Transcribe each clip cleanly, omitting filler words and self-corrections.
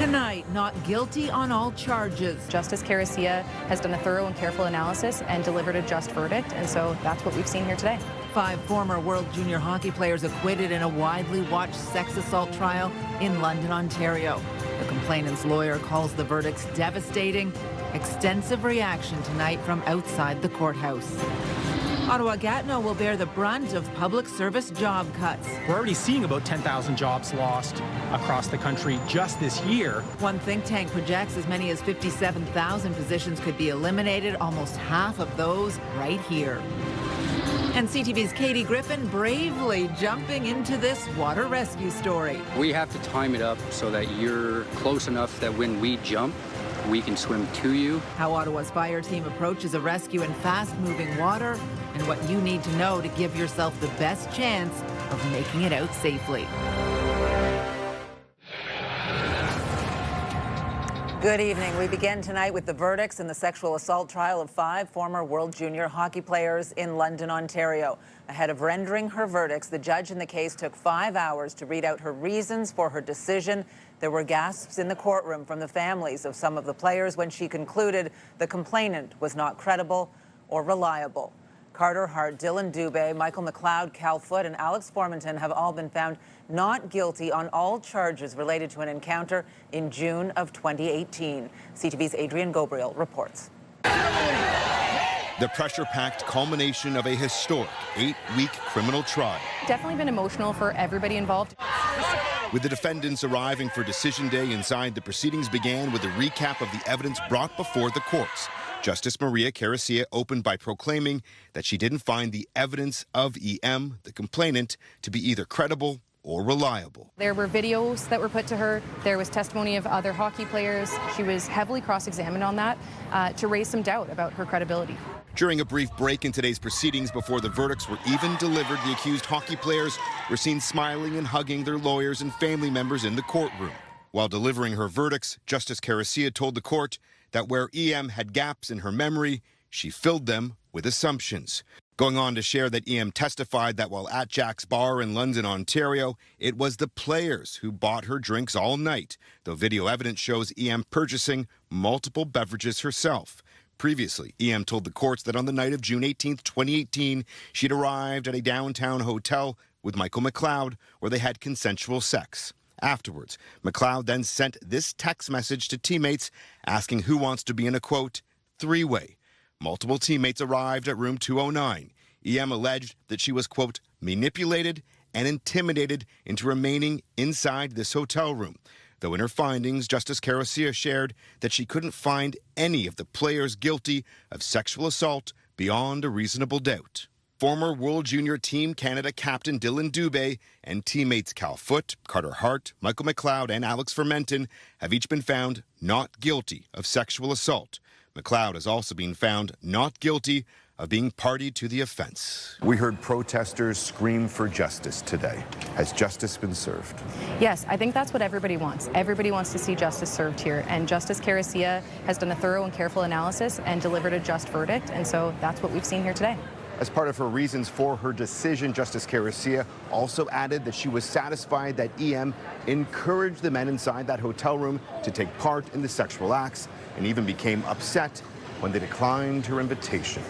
Tonight, not guilty on all charges. Justice Caricia has done a thorough and careful analysis and delivered a just verdict, and so that's what we've seen here today. 5 former World Junior hockey players acquitted in a widely watched sex assault trial in London, Ontario. The complainant's lawyer calls the verdicts devastating. Extensive reaction tonight from outside the courthouse. Ottawa-Gatineau will bear the brunt of public service job cuts. We're already seeing about 10,000 jobs lost across the country just this year. One think tank projects as many as 57,000 positions could be eliminated, almost half of those right here. And CTV's Katie Griffin bravely jumping into this water rescue story. We have to time it up so that you're close enough that when we jump, we can swim to you. How Ottawa's fire team approaches a rescue in fast-moving water, and what you need to know to give yourself the best chance of making it out safely. Good evening. We begin tonight with the verdicts in the sexual assault trial of 5 former World Junior hockey players in London, Ontario. Ahead of rendering her verdicts, the judge in the case took 5 hours to read out her reasons for her decision. There were gasps in the courtroom from the families of some of the players when she concluded the complainant was not credible or reliable. Carter Hart, Dylan Dubé, Michael McLeod, Cal Foote, and Alex Formanton have all been found not guilty on all charges related to an encounter in June of 2018. CTV's Adrian Gobriel reports. The pressure-packed culmination of a historic 8-week criminal trial. Definitely been emotional for everybody involved. With the defendants arriving for decision day inside, the proceedings began with a recap of the evidence brought before the courts. Justice Maria Caricia opened by proclaiming that she didn't find the evidence of EM, the complainant, to be either credible or reliable. There were videos that were put to her. There was testimony of other hockey players. She was heavily cross-examined on that to raise some doubt about her credibility. During a brief break in today's proceedings before the verdicts were even delivered, the accused hockey players were seen smiling and hugging their lawyers and family members in the courtroom. While delivering her verdicts, Justice Caricia told the court that where EM had gaps in her memory, she filled them with assumptions. Going on to share that EM testified that while at Jack's Bar in London, Ontario, it was the players who bought her drinks all night, though video evidence shows EM purchasing multiple beverages herself. Previously, EM told the courts that on the night of June 18, 2018, she'd arrived at a downtown hotel with Michael McLeod, where they had consensual sex. Afterwards, McLeod then sent this text message to teammates asking who wants to be in a, quote, three-way. Multiple teammates arrived at room 209. EM alleged that she was, quote, manipulated and intimidated into remaining inside this hotel room. Though in her findings, Justice Caricia shared that she couldn't find any of the players guilty of sexual assault beyond a reasonable doubt. Former World Junior Team Canada captain Dylan Dubé and teammates Cal Foote, Carter Hart, Michael McLeod, and Alex Formanton have each been found not guilty of sexual assault. McLeod has also been found not guilty of being party to the offense. We heard protesters scream for justice today. Has justice been served? Yes, I think that's what everybody wants. Everybody wants to see justice served here, and Justice Caricia has done a thorough and careful analysis and delivered a just verdict, and so that's what we've seen here today. As part of her reasons for her decision, Justice Caricia also added that she was satisfied that EM encouraged the men inside that hotel room to take part in the sexual acts and even became upset when they declined her invitation.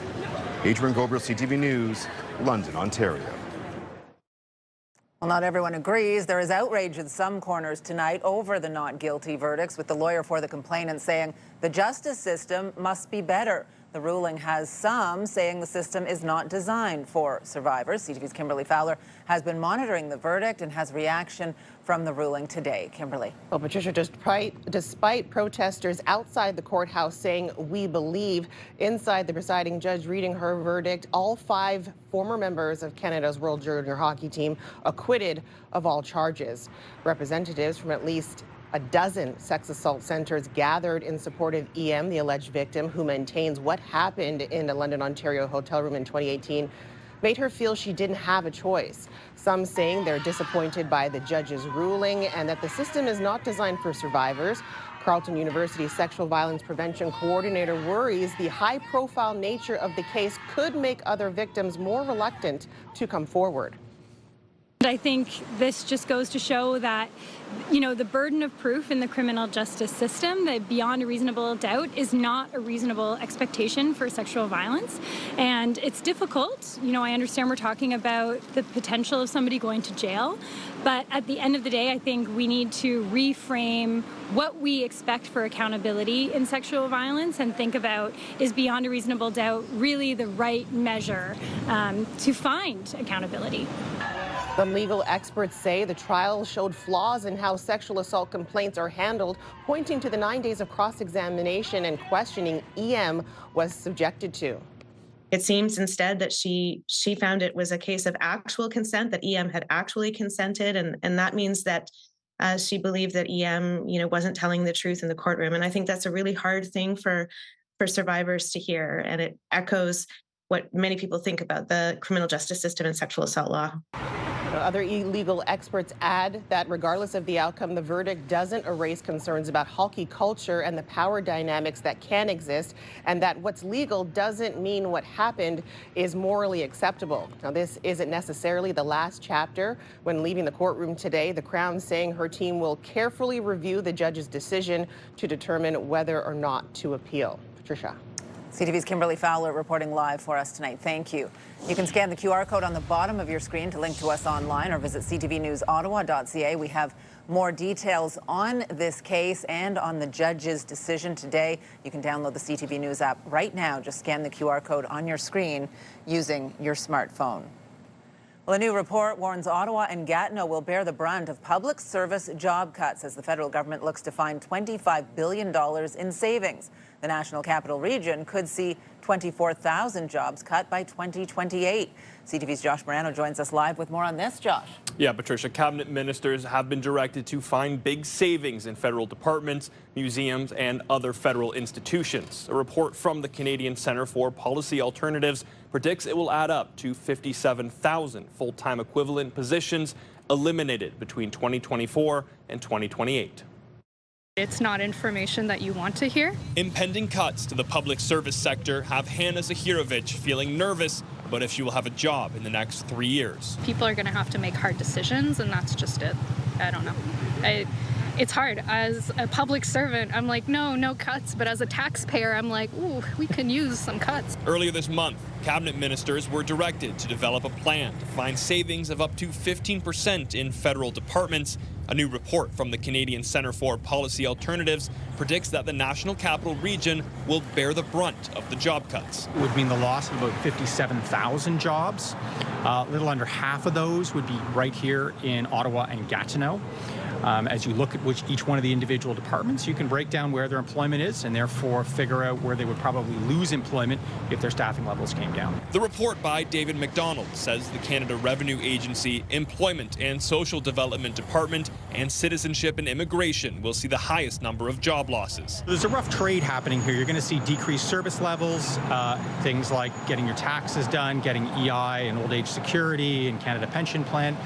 Adrian Gobriel, CTV News, London, Ontario. Well, not everyone agrees. There is outrage in some corners tonight over the not guilty verdicts, with the lawyer for the complainant saying the justice system must be better. The ruling has some saying the system is not designed for survivors. CTV's Kimberly Fowler has been monitoring the verdict and has reaction from the ruling today. Kimberly. Well, Patricia, despite protesters outside the courthouse saying we believe, inside the presiding judge reading her verdict, all 5 former members of Canada's World Junior hockey team acquitted of all charges. Representatives from at least a dozen sex assault centers gathered in support of EM, the alleged victim, who maintains what happened in a London, Ontario hotel room in 2018 made her feel she didn't have a choice. Some saying they're disappointed by the judge's ruling and that the system is not designed for survivors. Carleton University sexual violence prevention coordinator worries the high-profile nature of the case could make other victims more reluctant to come forward. But I think this just goes to show that, you know, the burden of proof in the criminal justice system, that beyond a reasonable doubt is not a reasonable expectation for sexual violence. And it's difficult. You know, I understand we're talking about the potential of somebody going to jail. But at the end of the day, I think we need to reframe what we expect for accountability in sexual violence and think about, is beyond a reasonable doubt really the right measure to find accountability? Some legal experts say the trial showed flaws in how sexual assault complaints are handled, pointing to the 9 days of cross-examination and questioning EM was subjected to. It seems instead that she found it was a case of actual consent, that EM had actually consented, and that means that she believed that EM, you know, wasn't telling the truth in the courtroom. And I think that's a really hard thing for survivors to hear, and it echoes what many people think about the criminal justice system and sexual assault law. Other legal experts add that regardless of the outcome, the verdict doesn't erase concerns about hockey culture and the power dynamics that can exist, and that what's legal doesn't mean what happened is morally acceptable. Now, this isn't necessarily the last chapter. When leaving the courtroom today, the Crown saying her team will carefully review the judge's decision to determine whether or not to appeal. Patricia. CTV's Kimberly Fowler reporting live for us tonight. Thank you. You can scan the QR code on the bottom of your screen to link to us online, or visit ctvnewsottawa.ca. We have more details on this case and on the judge's decision today. You can download the CTV News app right now. Just scan the QR code on your screen using your smartphone. Well, a new report warns Ottawa and Gatineau will bear the brunt of public service job cuts as the federal government looks to find $25 billion in savings. The National Capital Region could see 24,000 jobs cut by 2028. CTV's Josh Morano joins us live with more on this. Josh. Yeah, Patricia, cabinet ministers have been directed to find big savings in federal departments, museums, and other federal institutions. A report from the Canadian Centre for Policy Alternatives predicts it will add up to 57,000 full-time equivalent positions eliminated between 2024 and 2028. It's not information that you want to hear. Impending cuts to the public service sector have Hannah Zahirovic feeling nervous about if she will have a job in the next 3 years. People are going to have to make hard decisions, and that's just it. I don't know. It's hard. As a public servant, I'm like, no cuts. But as a taxpayer, I'm like, ooh, we can use some cuts. Earlier this month, cabinet ministers were directed to develop a plan to find savings of up to 15% in federal departments. A new report from the Canadian Centre for Policy Alternatives predicts that the National Capital Region will bear the brunt of the job cuts. It would mean the loss of about 57,000 jobs. A little under half of those would be right here in Ottawa and Gatineau. As you look at each one of the individual departments, you can break down where their employment is and therefore figure out where they would probably lose employment if their staffing levels came down. The report by David McDonald says the Canada Revenue Agency, Employment and Social Development Department, and Citizenship and Immigration will see the highest number of job losses. There's a rough trade happening here. You're going to see decreased service levels, things like getting your taxes done, getting EI and old age security and Canada Pension Plan,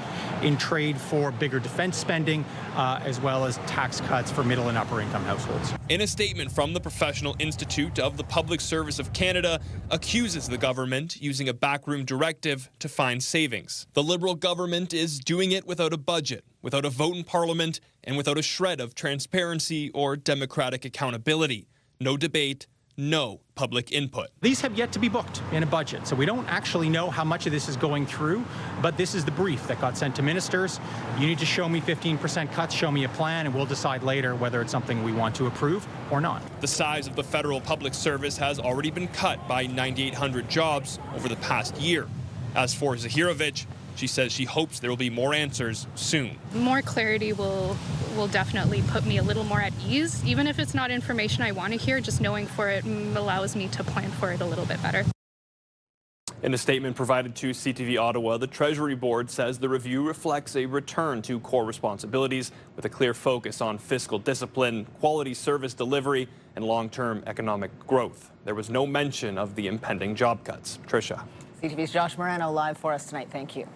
in trade for bigger defense spending, as well as tax cuts for middle and upper income households. In a statement from the Professional Institute of the Public Service of Canada, accuses the government using a backroom directive to find savings. The Liberal government is doing it without a budget, without a vote in Parliament, and without a shred of transparency or democratic accountability. No debate, no public input. These have yet to be booked in a budget, so we don't actually know how much of this is going through, but this is the brief that got sent to ministers. You need to show me 15% cuts, show me a plan, and we'll decide later whether it's something we want to approve or not. The size of the federal public service has already been cut by 9,800 jobs over the past year. As for Zahirovic, she says she hopes there will be more answers soon. More clarity will definitely put me a little more at ease. Even if it's not information I want to hear, just knowing for it allows me to plan for it a little bit better. In a statement provided to CTV Ottawa, the Treasury Board says the review reflects a return to core responsibilities with a clear focus on fiscal discipline, quality service delivery, and long-term economic growth. There was no mention of the impending job cuts. Tricia. CTV's Josh Morano live for us tonight. Thank you.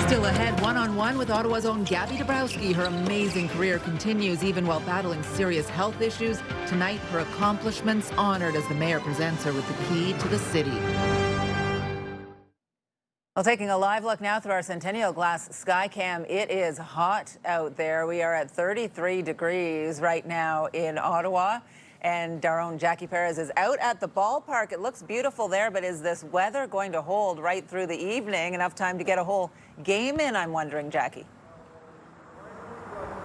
Still ahead, one-on-one with Ottawa's own Gaby Dabrowski. Her amazing career continues even while battling serious health issues. Tonight, her accomplishments honored as the mayor presents her with the key to the city. Well, taking a live look now through our Centennial Glass Skycam, it is hot out there. We are at 33 degrees right now in Ottawa, and our own Jackie Perez is out at the ballpark. It looks beautiful there, but is this weather going to hold right through the evening? Enough time to get a whole game in, I'm wondering, Jackie.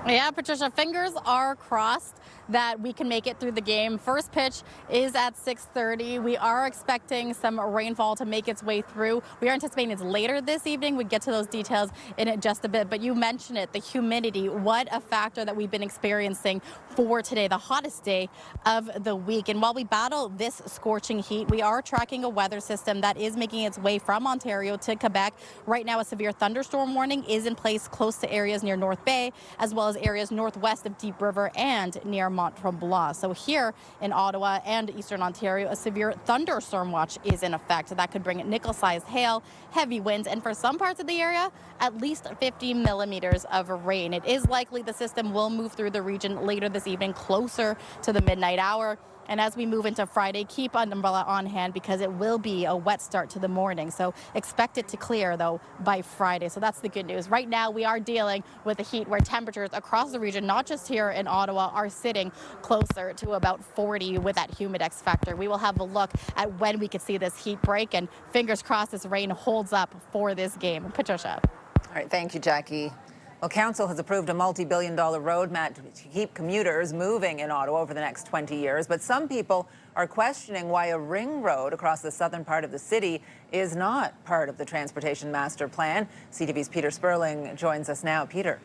Yeah, Patricia, fingers are crossed that we can make it through the game. First pitch is at 6:30. We are expecting some rainfall to make its way through. We are anticipating it's later this evening. We get to those details in just a bit, but you mentioned it, the humidity. What a factor that we've been experiencing for today, the hottest day of the week. And while we battle this scorching heat, we are tracking a weather system that is making its way from Ontario to Quebec. Right now, a severe thunderstorm warning is in place close to areas near North Bay, as well as areas northwest of Deep River and near Mont Tremblant. So here in Ottawa and Eastern Ontario, a severe thunderstorm watch is in effect. That could bring nickel-sized hail, heavy winds, and for some parts of the area, at least 50 millimeters of rain. It is likely the system will move through the region later this evening, closer to the midnight hour. And as we move into Friday, keep an umbrella on hand because it will be a wet start to the morning. So expect it to clear, though, by Friday. So that's the good news. Right now, we are dealing with the heat where temperatures across the region, not just here in Ottawa, are sitting closer to about 40 with that humidex factor. We will have a look at when we could see this heat break, and fingers crossed this rain holds up for this game. Patricia. All right. Thank you, Jackie. Well, Council has approved a multi-billion-dollar roadmap to keep commuters moving in Ottawa over the next 20 years. But some people are questioning why a ring road across the southern part of the city is not part of the Transportation Master Plan. CTV's Peter Sperling joins us now. Peter.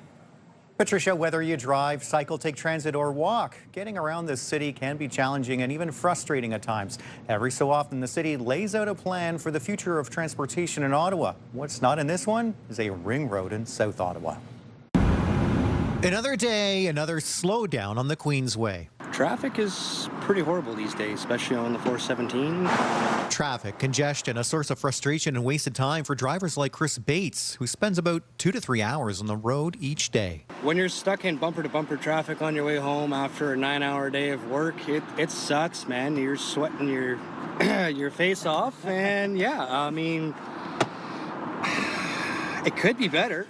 Patricia, whether you drive, cycle, take transit, or walk, getting around this city can be challenging and even frustrating at times. Every so often, the city lays out a plan for the future of transportation in Ottawa. What's not in this one is a ring road in South Ottawa. Another day, another slowdown on the Queensway. Traffic is pretty horrible these days, especially on the 417. Traffic congestion, a source of frustration and wasted time for drivers like Chris Bates, who spends about 2 to 3 hours on the road each day. When you're stuck in bumper-to-bumper traffic on your way home after a 9-hour day of work, it sucks, man. You're sweating your your face off, and yeah, I mean, it could be better.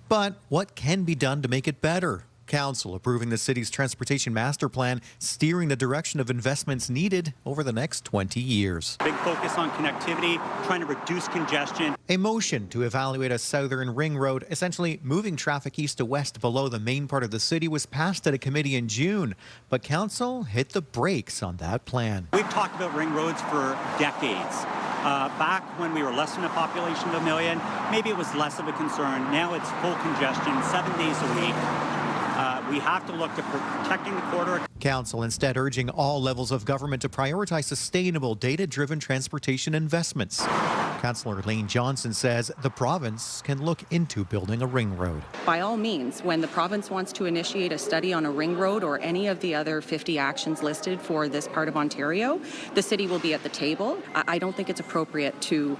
But what can be done to make it better? Council approving the city's transportation master plan, steering the direction of investments needed over the next 20 years. Big focus on connectivity, trying to reduce congestion. A motion to evaluate a southern ring road, essentially moving traffic east to west below the main part of the city, was passed at a committee in June. But Council hit the brakes on that plan. We've talked about ring roads for decades. Back when we were less than a population of 1 million, maybe it was less of a concern. Now it's full congestion, 7 days a week. We have to look to protecting the corridor. Council instead urging all levels of government to prioritize sustainable, data-driven transportation investments. Councillor Lane Johnson says the province can look into building a ring road. By all means, when the province wants to initiate a study on a ring road or any of the other 50 actions listed for this part of Ontario, the city will be at the table. I don't think it's appropriate to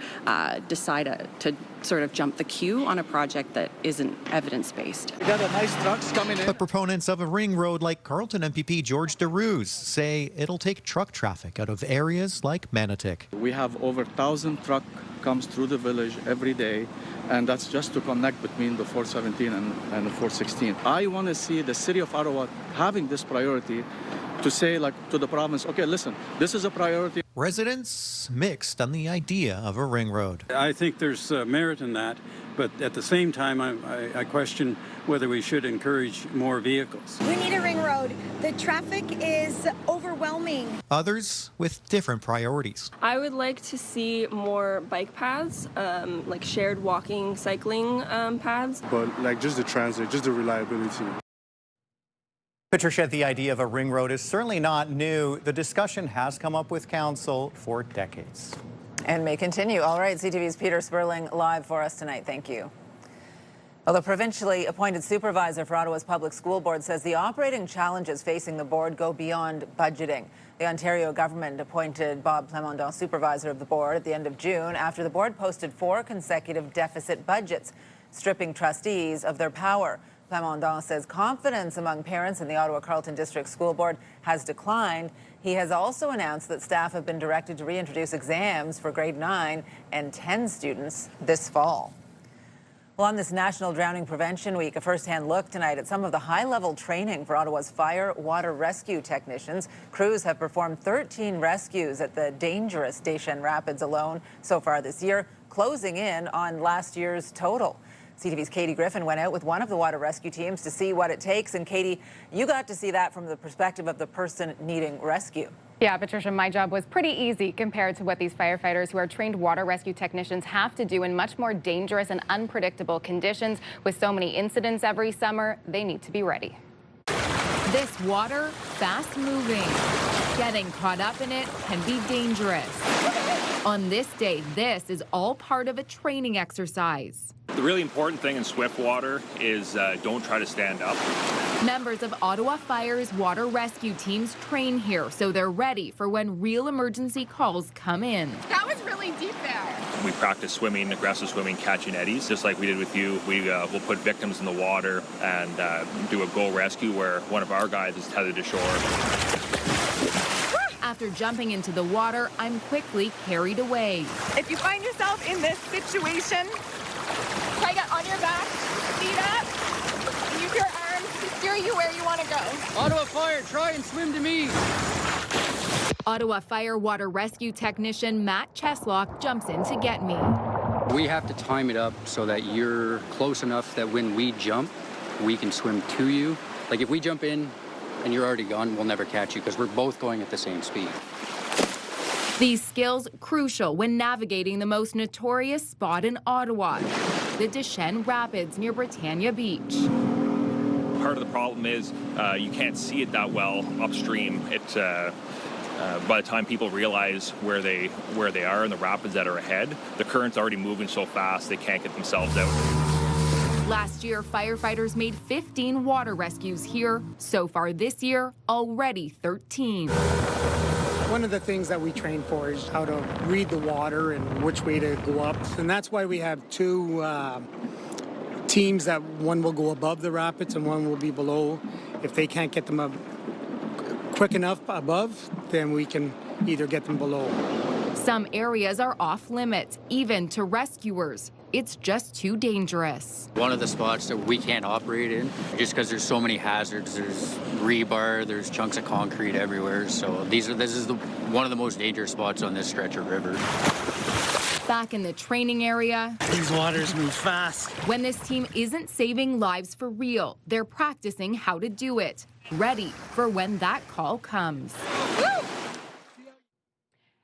decide to sort of jump the queue on a project that isn't evidence-based. We got a nice trucks coming in. But proponents of a ring road like Carleton MPP George DeRuse say it'll take truck traffic out of areas like Manotick. We have over 1,000 truck comes through the village every day, and that's just to connect between the 417 and the 416. I want to see the city of Ottawa having this priority to say, like, to the province, okay, listen, this is a priority. Residents mixed on the idea of a ring road. I think there's merit in that, but at the same time, I question whether we should encourage more vehicles. We need a ring road. The traffic is overwhelming. Others with different priorities. I would like to see more bike paths, like shared walking, cycling paths. But like just the transit, just the reliability. Patricia, the idea of a ring road is certainly not new. The discussion has come up with Council for decades. And may continue. All right, CTV's Peter Sperling live for us tonight. Thank you. Well, the provincially appointed supervisor for Ottawa's Public School Board says the operating challenges facing the board go beyond budgeting. The Ontario government appointed Bob Plamondon supervisor of the board at the end of June after the board posted 4 consecutive deficit budgets, stripping trustees of their power. Plamondon says confidence among parents in the Ottawa-Carleton District School Board has declined. He has also announced that staff have been directed to reintroduce exams for grade 9 and 10 students this fall. Well, on this National Drowning Prevention Week, a first-hand look tonight at some of the high-level training for Ottawa's fire water rescue technicians. Crews have performed 13 rescues at the dangerous Deschênes Rapids alone so far this year, closing in on last year's total. CTV's Katie Griffin went out with one of the water rescue teams to see what it takes. And Katie, you got to see that from the perspective of the person needing rescue. Yeah, Patricia, my job was pretty easy compared to what these firefighters who are trained water rescue technicians have to do in much more dangerous and unpredictable conditions. With so many incidents every summer, they need to be ready. This water, fast moving. Getting caught up in it can be dangerous. On this day, this is all part of a training exercise. The really important thing in swift water is don't try to stand up. Members of Ottawa Fire's water rescue teams train here, so they're ready for when real emergency calls come in. That was really deep there. We practice swimming, aggressive swimming, catching eddies, just like we did with you. We'll put victims in the water and do a go rescue where one of our guys is tethered to shore. After jumping into the water, I'm quickly carried away. If you find yourself in this situation, try to get on your back, feet up, and use your arms to steer you where you want to go. Ottawa Fire, try and swim to me. Ottawa Fire water rescue technician Matt Cheslock jumps in to get me. We have to time it up so that you're close enough that when we jump, we can swim to you. Like if we jump in and you're already gone, we'll never catch you because we're both going at the same speed. These skills crucial when navigating the most notorious spot in Ottawa, the Deschênes Rapids near Britannia Beach. Part of the problem is you can't see it that well upstream. By the time people realize where they are in the rapids that are ahead, the current's already moving so fast they can't get themselves out. Last year, firefighters made 15 water rescues here. So far this year, already 13. One of the things that we train for is how to read the water and which way to go up. And that's why we have two teams that one will go above the rapids and one will be below. If they can't get them up quick enough above, then we can either get them below. Some areas are off limits, even to rescuers. It's just too dangerous. One of the spots that we can't operate in, just because there's so many hazards. There's rebar, there's chunks of concrete everywhere. So this is one of the most dangerous spots on this stretch of river. Back in the training area, these waters move fast. When this team isn't saving lives for real, they're practicing how to do it, ready for when that call comes.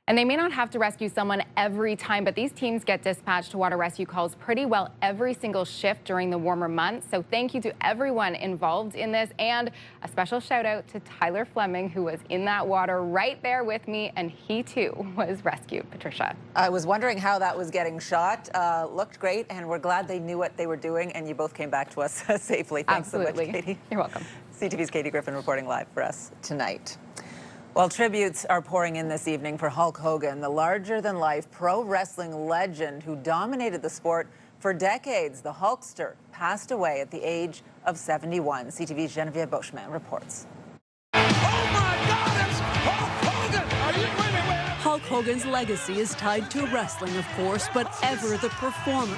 And they may not have to rescue someone every time, but these teams get dispatched to water rescue calls pretty well every single shift during the warmer months. So thank you to everyone involved in this, and a special shout out to Tyler Fleming, who was in that water right there with me, and he too was rescued. Patricia. I was wondering how that was getting shot. Looked great, and we're glad they knew what they were doing, and you both came back to us safely. Thanks Absolutely. so much, Katie. You're welcome. CTV's Katie Griffin reporting live for us tonight. Well, tributes are pouring in this evening for Hulk Hogan, the larger-than-life pro wrestling legend who dominated the sport for decades. The Hulkster passed away at the age of 71. CTV's Genevieve Beauchemin reports. Hulk Hogan's legacy is tied to wrestling, of course, but ever the performer.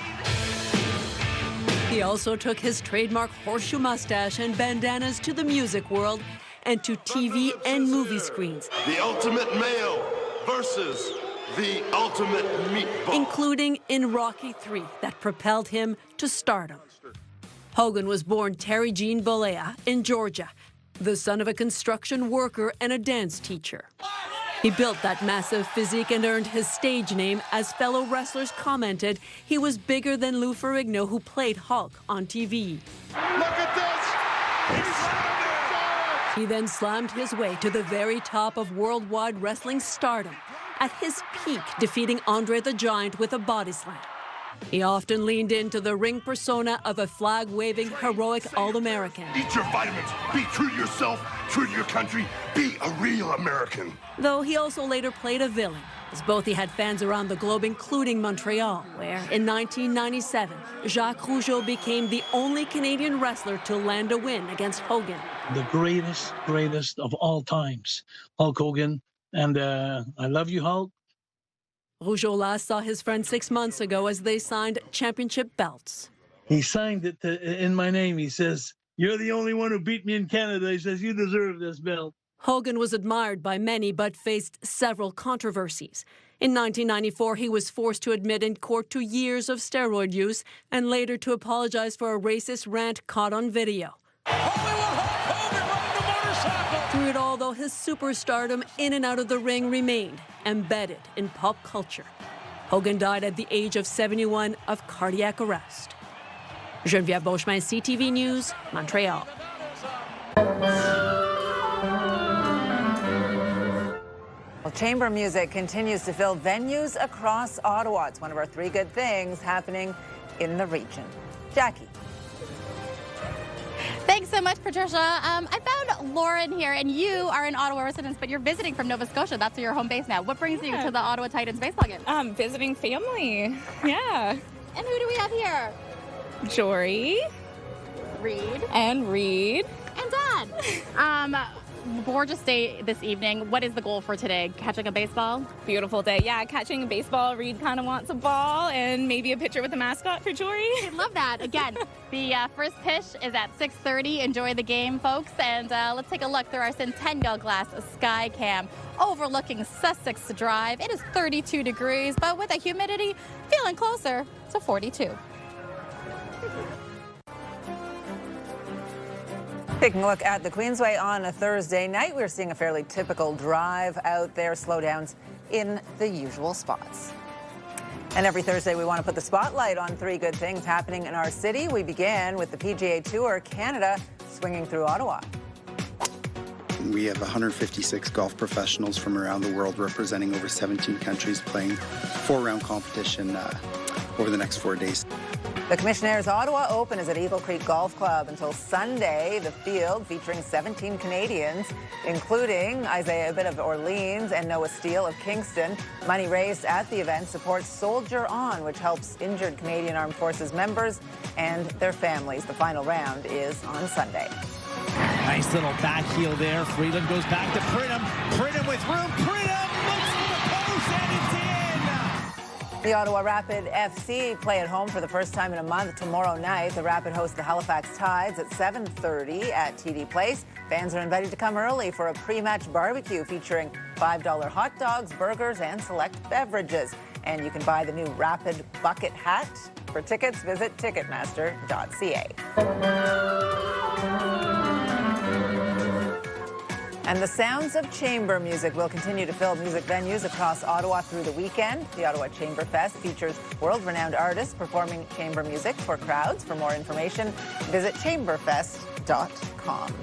He also took his trademark horseshoe mustache and bandanas to the music world and to TV and movie screens. The ultimate male versus the ultimate meatball. Including in Rocky III, that propelled him to stardom. Hogan was born Terry Jean Bolea in Georgia, the son of a construction worker and a dance teacher. He built that massive physique and earned his stage name. As fellow wrestlers commented, he was bigger than Lou Ferrigno, who played Hulk on TV. Look at this! He then slammed his way to the very top of worldwide wrestling stardom, at his peak defeating Andre the Giant with a body slam. He often leaned into the ring persona of a flag-waving, heroic All-American. Eat your vitamins, be true to yourself, true to your country, be a real American. Though he also later played a villain, as both he had fans around the globe, including Montreal, where in 1997, Jacques Rougeau became the only Canadian wrestler to land a win against Hogan. The greatest of all times, Hulk Hogan. And I love you, Hulk. Rougeau last saw his friend 6 months ago as they signed championship belts. He signed it in my name. He says, "You're the only one who beat me in Canada." He says, "You deserve this belt." Hogan was admired by many but faced several controversies. In 1994, he was forced to admit in court to years of steroid use and later to apologize for a racist rant caught on video. Through it all, though, his superstardom in and out of the ring remained embedded in pop culture. Hogan died at the age of 71 of cardiac arrest. Geneviève Beauchemin, CTV News, Montreal. Well, chamber music continues to fill venues across Ottawa. It's one of our 3 good things happening in the region. Jackie. Thanks so much, Patricia. I found Lauren here, and you are an Ottawa resident, but you're visiting from Nova Scotia. That's your home base now. What brings you to the Ottawa Titans baseball game? Visiting family. Yeah. And who do we have here? Jory. Reed. And Reed. And Dad. Gorgeous day this evening. What is the goal for today? Catching a baseball? Beautiful day. Yeah, catching a baseball. Reed kind of wants a ball and maybe a picture with the mascot for Jory. I love that. Again, the first pitch is at 6:30. Enjoy the game, folks. And let's take a look through our Centennial Glass Sky Cam overlooking Sussex Drive. It is 32 degrees, but with a humidity feeling closer to 42. Taking a look at the Queensway on a Thursday night, we're seeing a fairly typical drive out there, slowdowns in the usual spots. And every Thursday, we want to put the spotlight on 3 good things happening in our city. We begin with the PGA Tour Canada swinging through Ottawa. We have 156 golf professionals from around the world representing over 17 countries playing 4-round competition over the next 4 days. The Commissioner's Ottawa Open is at Eagle Creek Golf Club until Sunday. The field featuring 17 Canadians, including Isaiah Abbott of Orleans and Noah Steele of Kingston. Money raised at the event supports Soldier On, which helps injured Canadian Armed Forces members and their families. The final round is on Sunday. Nice little back heel there. Freeland goes back to Pridham. Pridham with room. Pridham looks for the post, and it's in. The Ottawa Rapid FC play at home for the first time in a month tomorrow night. The Rapid host the Halifax Tides at 7:30 at TD Place. Fans are invited to come early for a pre-match barbecue featuring $5 hot dogs, burgers, and select beverages. And you can buy the new Rapid Bucket Hat. For tickets, visit ticketmaster.ca. And the sounds of chamber music will continue to fill music venues across Ottawa through the weekend. The Ottawa Chamber Fest features world-renowned artists performing chamber music for crowds. For more information, visit chamberfest.com.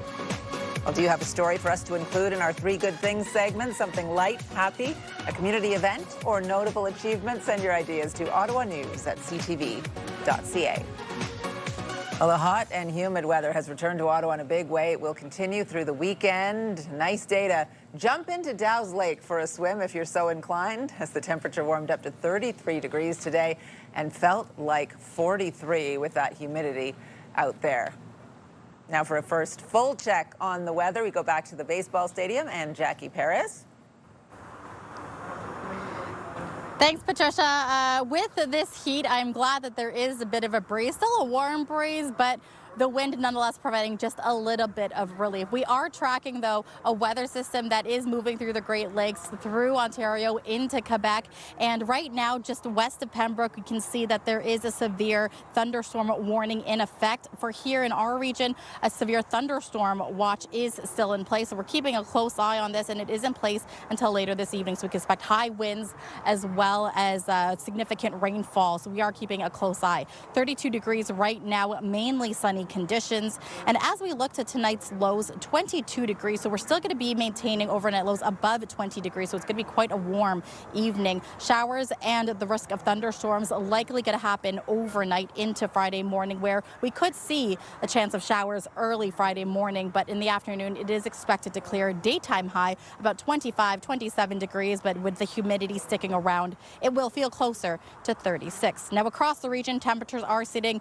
Well, do you have a story for us to include in our 3 good things segment? Something light, happy, a community event, or notable achievement? Send your ideas to ottawanews@ctv.ca. Well, the hot and humid weather has returned to Ottawa in a big way. It will continue through the weekend. Nice day to jump into Dow's Lake for a swim if you're so inclined, as the temperature warmed up to 33 degrees today and felt like 43 with that humidity out there. Now for a first full check on the weather, we go back to the baseball stadium and Jackie Perez. Thanks, Patricia. With this heat, I'm glad that there is a bit of a breeze, still a warm breeze, but the wind nonetheless providing just a little bit of relief. We are tracking, though, a weather system that is moving through the Great Lakes, through Ontario, into Quebec. And right now, just west of Pembroke, we can see that there is a severe thunderstorm warning in effect. For here in our region, a severe thunderstorm watch is still in place. So we're keeping a close eye on this, and it is in place until later this evening. So we can expect high winds as well as significant rainfall. So we are keeping a close eye. 32 degrees right now, mainly sunny rainy conditions. And as we look to tonight's lows, 22 degrees. So we're still going to be maintaining overnight lows above 20 degrees. So it's going to be quite a warm evening. Showers and the risk of thunderstorms likely going to happen overnight into Friday morning, where we could see a chance of showers early Friday morning. But in the afternoon, it is expected to clear. Daytime high about 25, 27 degrees. But with the humidity sticking around, it will feel closer to 36. Now across the region, temperatures are sitting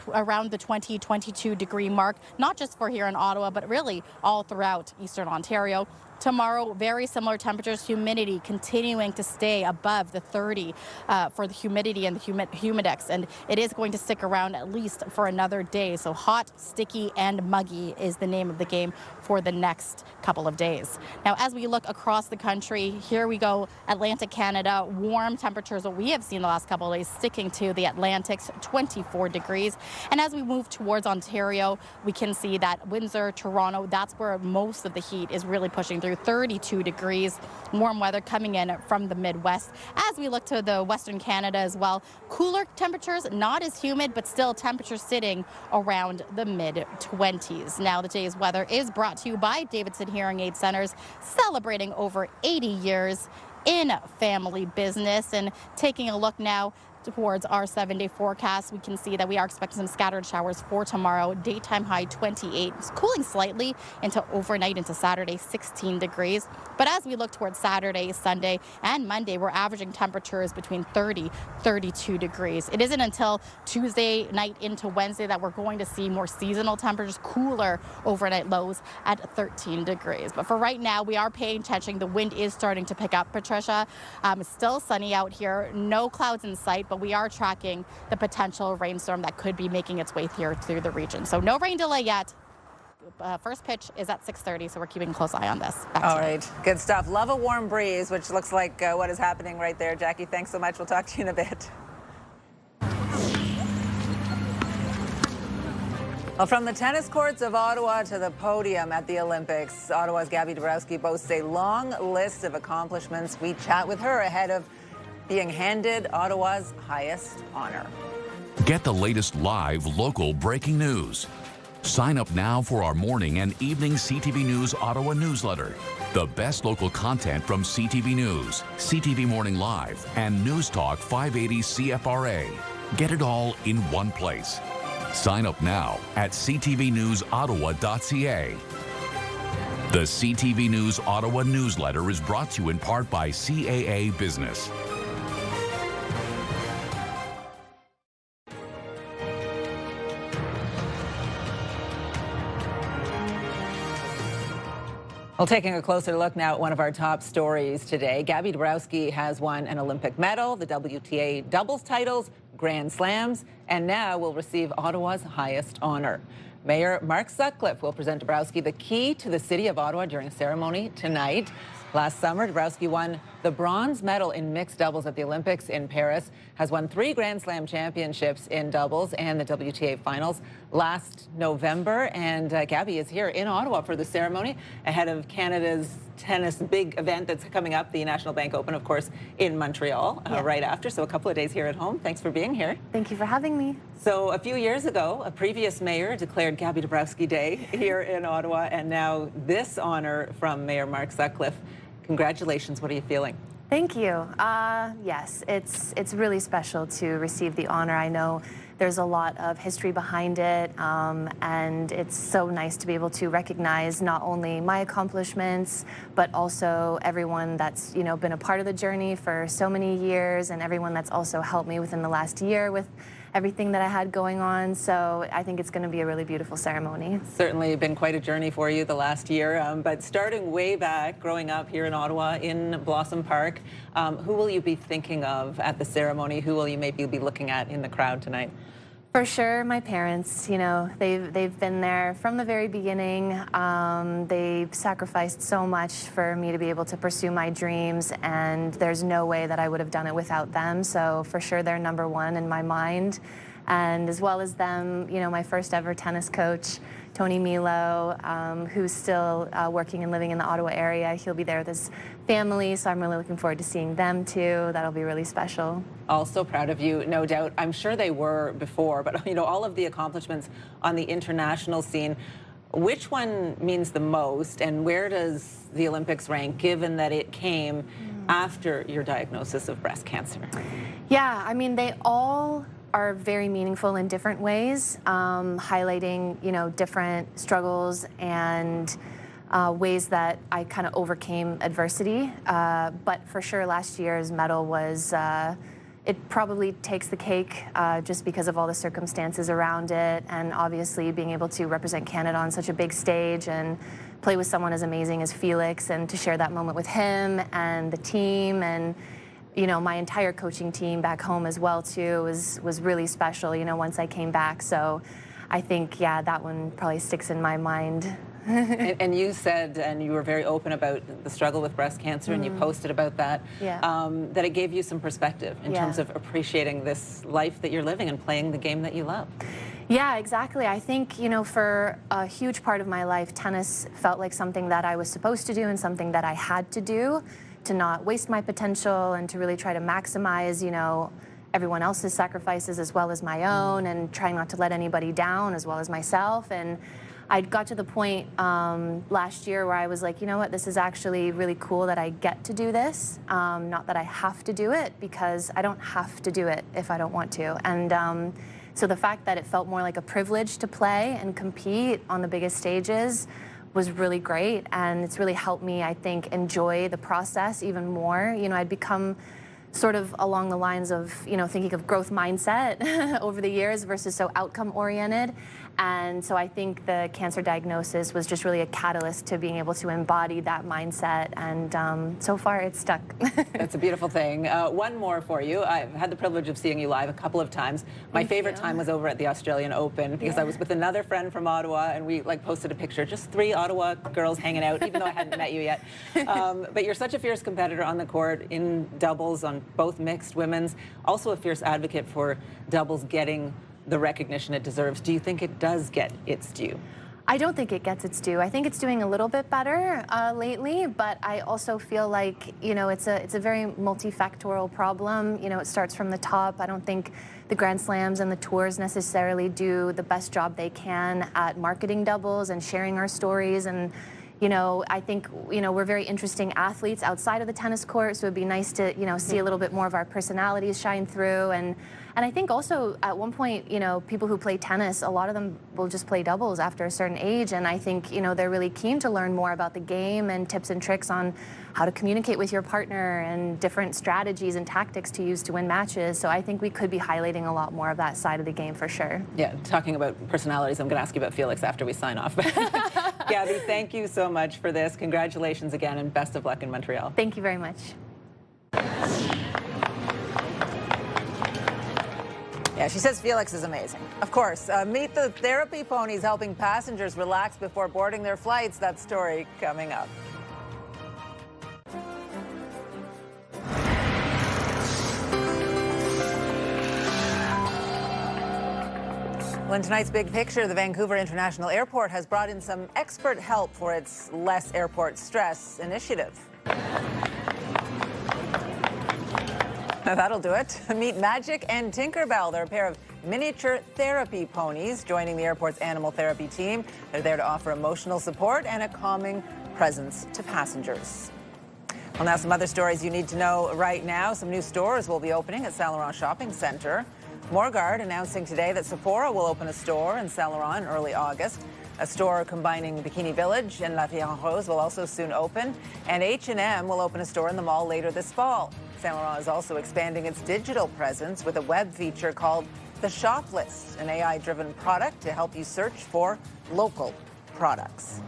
around the 22 degree mark, not just for here in Ottawa, but really all throughout Eastern Ontario. Tomorrow, very similar temperatures, humidity continuing to stay above the 30 for the humidity and the humidex, and it is going to stick around at least for another day. So hot, sticky, and muggy is the name of the game for the next couple of days. Now, as we look across the country, here we go, Atlantic Canada, warm temperatures that we have seen the last couple of days sticking to the Atlantic's 24 degrees. And as we move towards Ontario, we can see that Windsor, Toronto, that's where most of the heat is really pushing through. 32 degrees, warm weather coming in from the Midwest. As we look to the Western Canada as well, cooler temperatures, not as humid, but still temperatures sitting around the mid-20s. Now, the day's weather is brought to you by Davidson Hearing Aid Centers, celebrating over 80 years in family business. And taking a look now towards our 7-day forecast, we can see that we are expecting some scattered showers for tomorrow. Daytime high 28, it's cooling slightly into overnight into Saturday, 16 degrees. But as we look towards Saturday, Sunday, and Monday, we're averaging temperatures between 30, 32 degrees. It isn't until Tuesday night into Wednesday that we're going to see more seasonal temperatures, cooler overnight lows at 13 degrees. But for right now, we are paying attention. The wind is starting to pick up, Patricia. It's still sunny out here, no clouds in sight, but we are tracking the potential rainstorm that could be making its way here through the region. So no rain delay yet. First pitch is at 6:30, so we're keeping a close eye on this. All right, good stuff. Love a warm breeze, which looks like what is happening right there. Jackie, thanks so much. We'll talk to you in a bit. Well, from the tennis courts of Ottawa to the podium at the Olympics, Ottawa's Gaby Dabrowski boasts a long list of accomplishments. We chat with her ahead of being handed Ottawa's highest honor. Get the latest live local breaking news. Sign up now for our morning and evening CTV News Ottawa newsletter. The best local content from CTV News, CTV Morning Live, and News Talk 580 CFRA. Get it all in one place. Sign up now at ctvnewsottawa.ca. The CTV News Ottawa newsletter is brought to you in part by CAA Business. Well, taking a closer look now at one of our top stories today, Gaby Dabrowski has won an Olympic medal, the WTA doubles titles, Grand Slams, and now will receive Ottawa's highest honor. Mayor Mark Sutcliffe will present Dabrowski the key to the city of Ottawa during a ceremony tonight. Last summer, Dabrowski won the bronze medal in mixed doubles at the Olympics in Paris, has won 3 Grand Slam championships in doubles and the WTA finals last November. And Gaby is here in Ottawa for the ceremony ahead of Canada's tennis big event that's coming up, the National Bank Open, of course, in Montreal right after. So a couple of days here at home. Thanks for being here. Thank you for having me. So a few years ago, a previous mayor declared Gaby Dabrowski Day here in Ottawa, and now this honor from Mayor Mark Sutcliffe. Congratulations. What are you feeling? Thank you. Yes, it's really special to receive the honor. I know there's a lot of history behind it, and it's so nice to be able to recognize not only my accomplishments, but also everyone that's been a part of the journey for so many years, and everyone that's also helped me within the last year with everything that I had going on. So I think it's going to be a really beautiful ceremony. Certainly been quite a journey for you the last year, but starting way back, growing up here in Ottawa in Blossom Park, who will you be thinking of at the ceremony? Who will you maybe be looking at in the crowd tonight? For sure, my parents. They've been there from the very beginning. They've sacrificed so much for me to be able to pursue my dreams, and there's no way that I would have done it without them. So for sure, they're number one in my mind. And as well as them, you know, my first ever tennis coach, Tony Milo, who's still working and living in the Ottawa area. He'll be there with his family, so I'm really looking forward to seeing them too. That'll be really special. Also proud of you, no doubt. I'm sure they were before, but you know, all of the accomplishments on the international scene, which one means the most, and where does the Olympics rank, given that it came after your diagnosis of breast cancer? Yeah, I mean, they all are very meaningful in different ways, highlighting, you know, different struggles and ways that I kind of overcame adversity. But for sure, last year's medal was, it probably takes the cake just because of all the circumstances around it, and obviously being able to represent Canada on such a big stage and play with someone as amazing as Felix, and to share that moment with him and the team, and you know, my entire coaching team back home as well too was really special, you know, once I came back. So I think, yeah, that one probably sticks in my mind. And you said, and you were very open about the struggle with breast cancer, and you posted about that, that it gave you some perspective in terms of appreciating this life that you're living and playing the game that you love. Yeah, exactly. I think, you know, for a huge part of my life, tennis felt like something that I was supposed to do and something that I had to do, to not waste my potential and to really try to maximize, you know, everyone else's sacrifices as well as my own, and trying not to let anybody down as well as myself. And I got to the point last year where I was like, you know what, this is actually really cool that I get to do this, not that I have to do it, because I don't have to do it if I don't want to. And so the fact that it felt more like a privilege to play and compete on the biggest stages was really great, and it's really helped me, I think, enjoy the process even more. You know, I'd become sort of along the lines of, you know, thinking of growth mindset over the years versus so outcome oriented. And so I think the cancer diagnosis was just really a catalyst to being able to embody that mindset, and so far it's stuck. That's a beautiful thing. One more for you. I've had the privilege of seeing you live a couple of times. My favorite time was over at the Australian Open, because I was with another friend from Ottawa, and we like posted a picture, just 3 Ottawa girls hanging out, even though I hadn't met you yet. But you're such a fierce competitor on the court, in doubles, on both mixed, women's, also a fierce advocate for doubles getting the recognition it deserves. Do you think it does get its due? I don't think it gets its due. I think it's doing a little bit better lately, but I also feel like, you know, it's a very multifactorial problem. You know, it starts from the top. I don't think the Grand Slams and the tours necessarily do the best job they can at marketing doubles and sharing our stories. And you know, I think, you know, we're very interesting athletes outside of the tennis court, so it'd be nice to, you know, see a little bit more of our personalities shine through. And I think also at one point, you know, people who play tennis, a lot of them will just play doubles after a certain age. And I think, you know, they're really keen to learn more about the game and tips and tricks on how to communicate with your partner and different strategies and tactics to use to win matches. So I think we could be highlighting a lot more of that side of the game for sure. Yeah, talking about personalities, I'm going to ask you about Felix after we sign off. Gaby, thank you so much for this. Congratulations again, and best of luck in Montreal. Thank you very much. Yeah, she says Felix is amazing. Of course. Meet the therapy ponies helping passengers relax before boarding their flights. That story coming up. Well, in tonight's Big Picture, the Vancouver International Airport has brought in some expert help for its Less Airport Stress initiative. Now that'll do it. Meet Magic and Tinkerbell. They're a pair of miniature therapy ponies joining the airport's animal therapy team. They're there to offer emotional support and a calming presence to passengers. Well, now some other stories you need to know right now. Some new stores will be opening at Saint Laurent Shopping Centre. Morguard announcing today that Sephora will open a store in Saint Laurent in early August. A store combining Bikini Village and La Vie en Rose will also soon open. And H&M will open a store in the mall later this fall. Saint Laurent is also expanding its digital presence with a web feature called The Shop List, an AI-driven product to help you search for local products.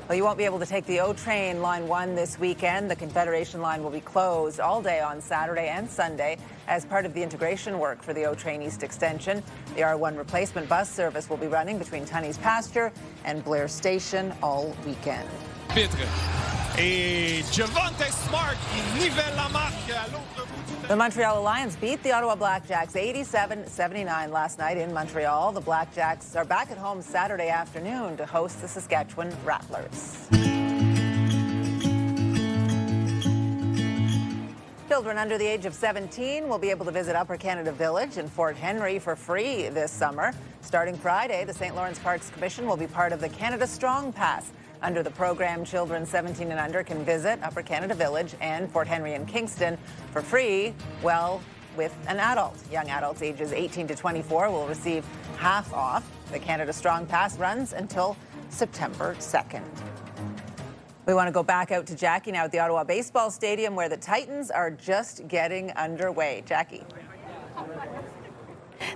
Well, you won't be able to take the O train Line 1 this weekend. The Confederation line will be closed all day on Saturday and Sunday as part of the integration work for the O train East Extension. The R1 replacement bus service will be running between Tunney's Pasture and Blair Station all weekend. Pitre. Et Javonte Smart qui nivelle la marque à l'autre bout. The Montreal Lions beat the Ottawa Blackjacks 87-79 last night in Montreal. The Blackjacks are back at home Saturday afternoon to host the Saskatchewan Rattlers. Children under the age of 17 will be able to visit Upper Canada Village in Fort Henry for free this summer. Starting Friday, the St. Lawrence Parks Commission will be part of the Canada Strong Pass. Under the program, children 17 and under can visit Upper Canada Village and Fort Henry and Kingston for free, well, with an adult. Young adults ages 18 to 24 will receive half off. The Canada Strong Pass runs until September 2nd. We want to go back out to Jackie now at the Ottawa Baseball Stadium, where the Titans are just getting underway. Jackie.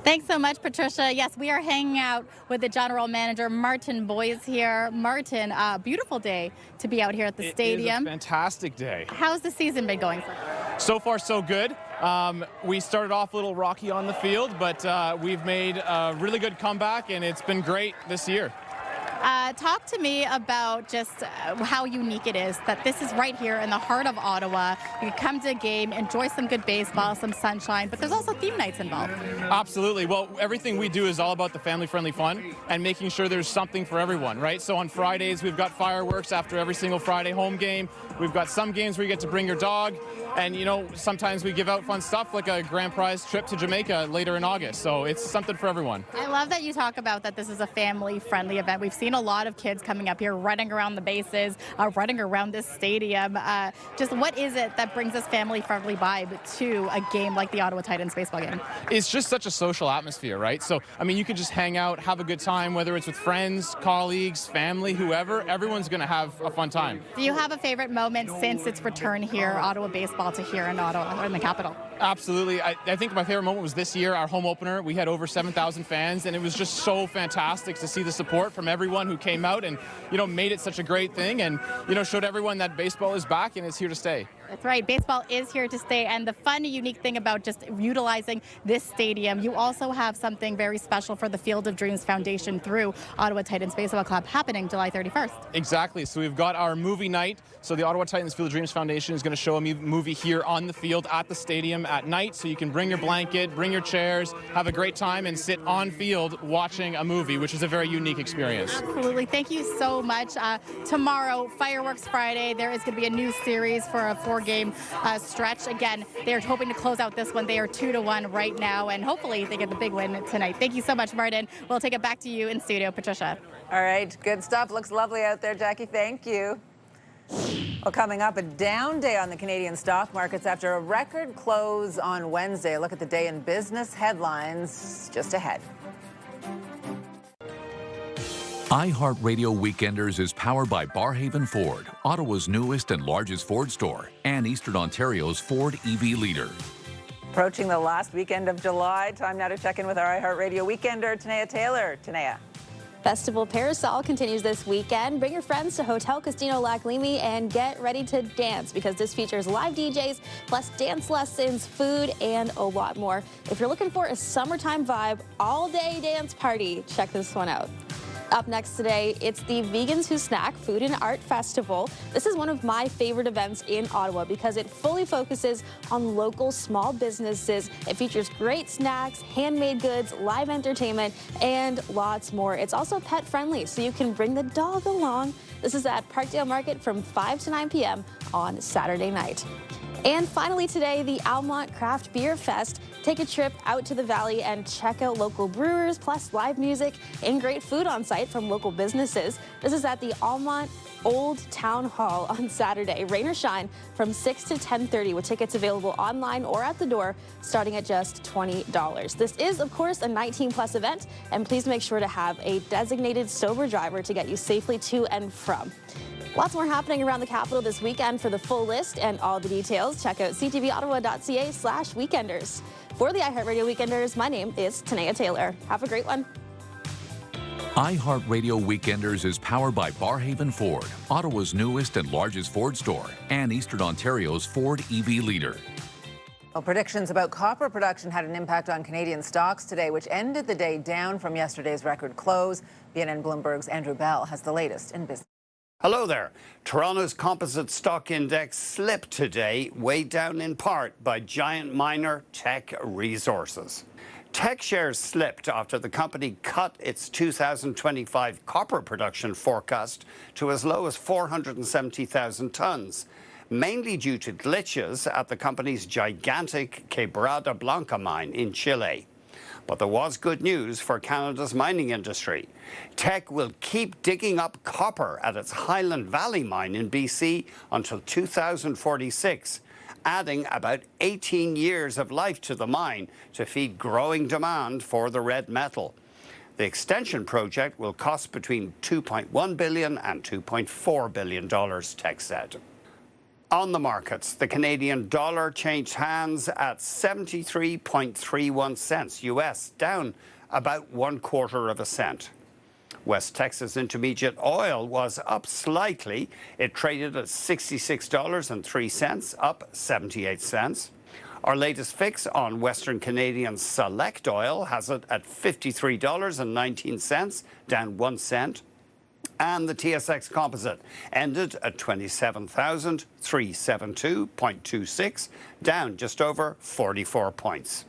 Thanks so much, Patricia. Yes, we are hanging out with the general manager, Martin Boyes here. Martin, beautiful day to be out here at the stadium. It is a fantastic day. How's the season been going so far? So far, so good. We started off a little rocky on the field, but we've made a really good comeback, and it's been great this year. Talk to me about just how unique it is that this is right here in the heart of Ottawa. You can come to a game, enjoy some good baseball, some sunshine, but there's also theme nights involved. Absolutely. Well, everything we do is all about the family-friendly fun and making sure there's something for everyone, right? So on Fridays, we've got fireworks after every single Friday home game. We've got some games where you get to bring your dog. And, you know, sometimes we give out fun stuff like a grand prize trip to Jamaica later in August. So it's something for everyone. I love that you talk about that this is a family-friendly event. We've seen a lot of kids coming up here, running around the bases, running around this stadium. Just what is it that brings this family-friendly vibe to a game like the Ottawa Titans baseball game? It's just such a social atmosphere, right? So, I mean, you can just hang out, have a good time, whether it's with friends, colleagues, family, whoever. Everyone's going to have a fun time. Do you have a favorite moment since its return here, Ottawa baseball, to here in Ottawa, or in the capital? Absolutely. I think my favorite moment was this year, our home opener. We had over 7,000 fans, and it was just so fantastic to see the support from everyone who came out and, you know, made it such a great thing and, you know, showed everyone that baseball is back and it's here to stay. That's right. Baseball is here to stay. And the fun, unique thing about just utilizing this stadium, you also have something very special for the Field of Dreams Foundation through Ottawa Titans Baseball Club happening July 31st. Exactly. So we've got our movie night. So the Ottawa Titans Field of Dreams Foundation is going to show a movie here on the field at the stadium at night. So you can bring your blanket, bring your chairs, have a great time, and sit on field watching a movie, which is a very unique experience. Absolutely. Thank you so much. Tomorrow, Fireworks Friday, there is going to be a new series for a four-game stretch. Again, they're hoping to close out this one. They are 2-1 right now, and hopefully they get the big win tonight. Thank you so much, Martin. We'll take it back to you in studio, Patricia. All right, good stuff. Looks lovely out there, Jackie. Thank you. Well, coming up, a down day on the Canadian stock markets after a record close on Wednesday. Look at the day in business headlines just ahead. iHeartRadio Weekenders is powered by Barhaven Ford, Ottawa's newest and largest Ford store, and Eastern Ontario's Ford EV leader. Approaching the last weekend of July, time now to check in with our iHeartRadio Weekender, Tanea Taylor. Tanea. Festival Parasol continues this weekend. Bring your friends to Hotel Casino Lac Limi and get ready to dance because this features live DJs, plus dance lessons, food, and a lot more. If you're looking for a summertime vibe, all-day dance party, check this one out. Up next today, it's the Vegans Who Snack Food and Art Festival. This is one of my favorite events in Ottawa because it fully focuses on local small businesses. It features great snacks, handmade goods, live entertainment, and lots more. It's also pet friendly, so you can bring the dog along. This is at Parkdale Market from 5 to 9 p.m. on Saturday night. And finally today, the Almont Craft Beer Fest. Take a trip out to the valley and check out local brewers, plus live music and great food on site from local businesses. This is at the Almont Old Town Hall on Saturday, rain or shine, from 6 to 10:30 with tickets available online or at the door starting at just $20. This is, of course, a 19-plus event, and please make sure to have a designated sober driver to get you safely to and from. Lots more happening around the capital this weekend. For the full list and all the details, check out ctvottawa.ca/weekenders. For the iHeartRadio Weekenders, my name is Tanea Taylor. Have a great one. iHeartRadio Weekenders is powered by Barhaven Ford, Ottawa's newest and largest Ford store, and Eastern Ontario's Ford EV leader. Well, predictions about copper production had an impact on Canadian stocks today, which ended the day down from yesterday's record close. BNN Bloomberg's Andrew Bell has the latest in business. Hello there. Toronto's composite stock index slipped today, weighed down in part by giant miner Teck Resources. Teck shares slipped after the company cut its 2025 copper production forecast to as low as 470,000 tons, mainly due to glitches at the company's gigantic Quebrada Blanca mine in Chile. But there was good news for Canada's mining industry. Teck will keep digging up copper at its Highland Valley mine in BC until 2046, adding about 18 years of life to the mine to feed growing demand for the red metal. The extension project will cost between $2.1 billion and $2.4 billion, Teck said. On the markets, the Canadian dollar changed hands at 73.31 cents US, down about 1/4 cent. West Texas Intermediate oil was up slightly. It traded at $66.03, up 78 cents. Our latest fix on Western Canadian Select oil has it at $53.19, down 1 cent. And the TSX Composite ended at 27,372.26, down just over 44 points.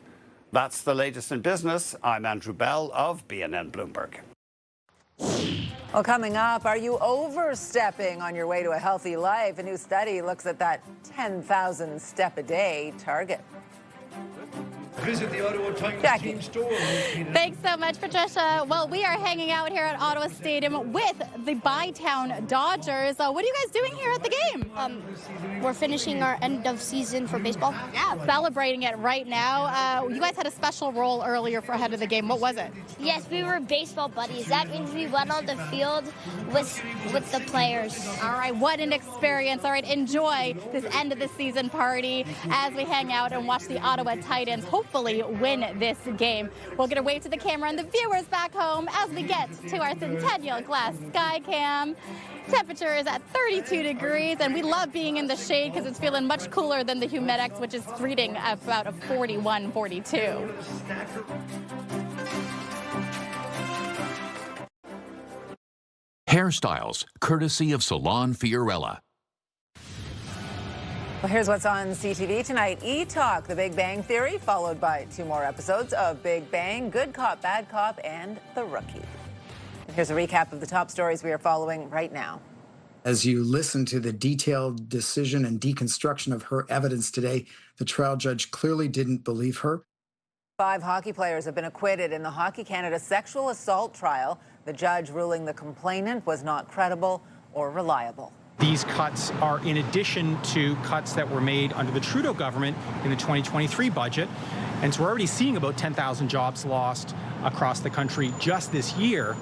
That's the latest in business. I'm Andrew Bell of BNN Bloomberg. Well, coming up, are you overstepping on your way to a healthy life? A new study looks at that 10,000 step a day target. Visit the Ottawa Tigers team store. Thanks so much, Patricia. Well, we are hanging out here at Ottawa Stadium with the Bytown Dodgers. What are you guys doing here at the game? We're finishing our end of season for baseball. Yeah, celebrating it right now. You guys had a special role earlier for ahead of the game. What was it? Yes, we were baseball buddies. That means we went on the field with the players. All right, what an experience. All right, enjoy this end of the season party as we hang out and watch the Ottawa Titans hopefully win this game. We'll get a wave to the camera and the viewers back home as we get to our Centennial Glass Sky Cam. Temperature is at 32 degrees, and we love being in the shade because it's feeling much cooler than the Humidex, which is reading about a 41, 42. Hairstyles, courtesy of Salon Fiorella. Well, here's what's on CTV tonight. E-Talk, The Big Bang Theory, followed by 2 more episodes of Big Bang, Good Cop, Bad Cop, and The Rookie. And here's a recap of the top stories we are following right now. As you listen to the detailed decision and deconstruction of her evidence today, the trial judge clearly didn't believe her. 5 hockey players have been acquitted in the Hockey Canada sexual assault trial. The judge ruling the complainant was not credible or reliable. These cuts are in addition to cuts that were made under the Trudeau government in the 2023 budget. And so we're already seeing about 10,000 jobs lost across the country just this year.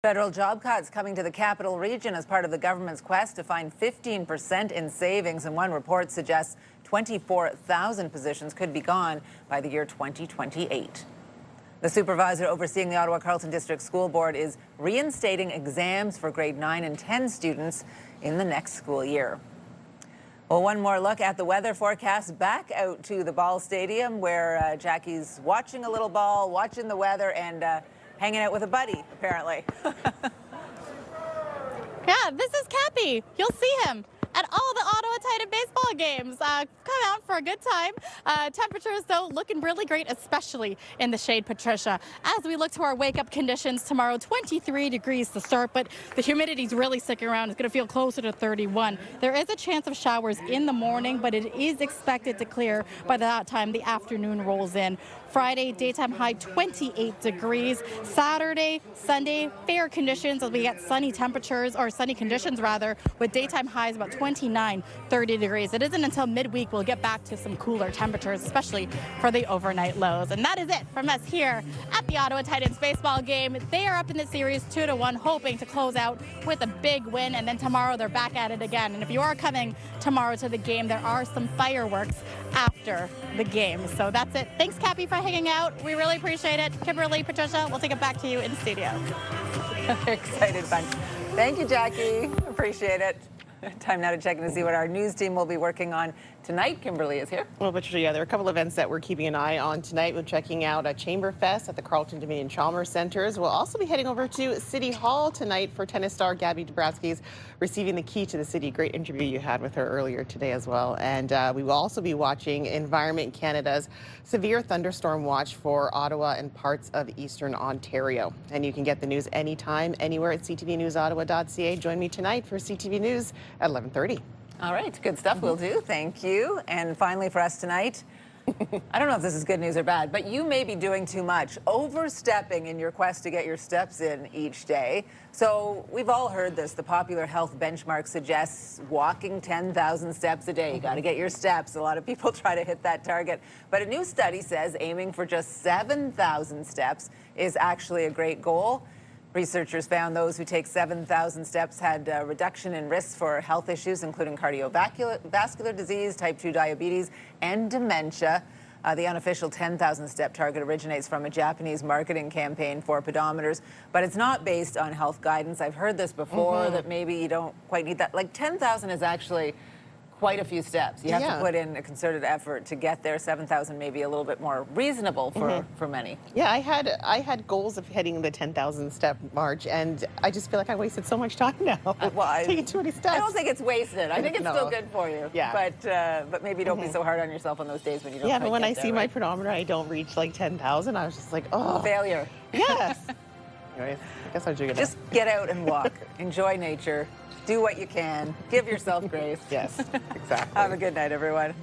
Federal job cuts coming to the capital region as part of the government's quest to find 15% in savings. And one report suggests 24,000 positions could be gone by the year 2028. The supervisor overseeing the Ottawa Carleton District School Board is reinstating exams for grade 9 and 10 students in the next school year. Well, one more look at the weather forecast. Back out to the Ball Stadium where Jackie's watching a little ball, watching the weather, and hanging out with a buddy, apparently. Yeah, this is Cappy. You'll see him at all the Ottawa Titan baseball games. Come out for a good time. Temperatures, though, looking really great, especially in the shade, Patricia. As we look to our wake-up conditions tomorrow, 23 degrees to start, but the humidity's really sticking around. It's going to feel closer to 31. There is a chance of showers in the morning, but it is expected to clear by the time the afternoon rolls in. Friday, daytime high 28 degrees. Saturday, Sunday, fair conditions as we get sunny temperatures, or sunny conditions rather, with daytime highs about 29, 30 degrees. It isn't until midweek we'll get back to some cooler temperatures, especially for the overnight lows. And that is it from us here at the Ottawa Titans baseball game. They are up in the series 2-1, hoping to close out with a big win. And then tomorrow they're back at it again. And if you are coming tomorrow to the game, there are some fireworks after the game. So that's it. Thanks, Cappy, for hanging out. We really appreciate it. Kimberly, Patricia, we'll take it back to you in studio. Excited bunch. Thank you, Jackie. Appreciate it. Time now to check in to see what our news team will be working on tonight. Kimberly is here. Well, Patricia, yeah, there are a couple events that we're keeping an eye on tonight. We're checking out a Chamber Fest at the Carleton Dominion Chalmers Centres. We'll also be heading over to City Hall tonight for tennis star Gaby Dabrowski's receiving the key to the city. Great interview you had with her earlier today as well. And we will also be watching Environment Canada's severe thunderstorm watch for Ottawa and parts of eastern Ontario. And you can get the news anytime, anywhere at ctvnewsottawa.ca. Join me tonight for CTV News at 11:30. All right, good stuff. Will do. Thank you. And finally for us tonight, I don't know if this is good news or bad, but you may be doing too much, overstepping in your quest to get your steps in each day. So we've all heard this. The popular health benchmark suggests walking 10,000 steps a day. You got to get your steps. A lot of people try to hit that target. But a new study says aiming for just 7,000 steps is actually a great goal. Researchers found those who take 7,000 steps had a reduction in risks for health issues, including cardiovascular disease, type 2 diabetes, and dementia. The unofficial 10,000 step target originates from a Japanese marketing campaign for pedometers, but it's not based on health guidance. I've heard this before, that maybe you don't quite need that. Like 10,000 is actually quite a few steps. You have to put in a concerted effort to get there. 7,000 may be a little bit more reasonable for many. Yeah, I had goals of hitting the 10,000 step march, and I just feel like I wasted so much time now. Taking too many steps. I don't think it's wasted. I think it's still good for you. Yeah. But maybe don't be so hard on yourself on those days when you don't. Yeah, but when I see my pedometer, I don't reach like 10,000. I was just like, oh, failure. Yes. Anyways, I guess I'm doing it. Just get out and walk. Enjoy nature. Do what you can. Give yourself grace. Yes, exactly. Have a good night, everyone.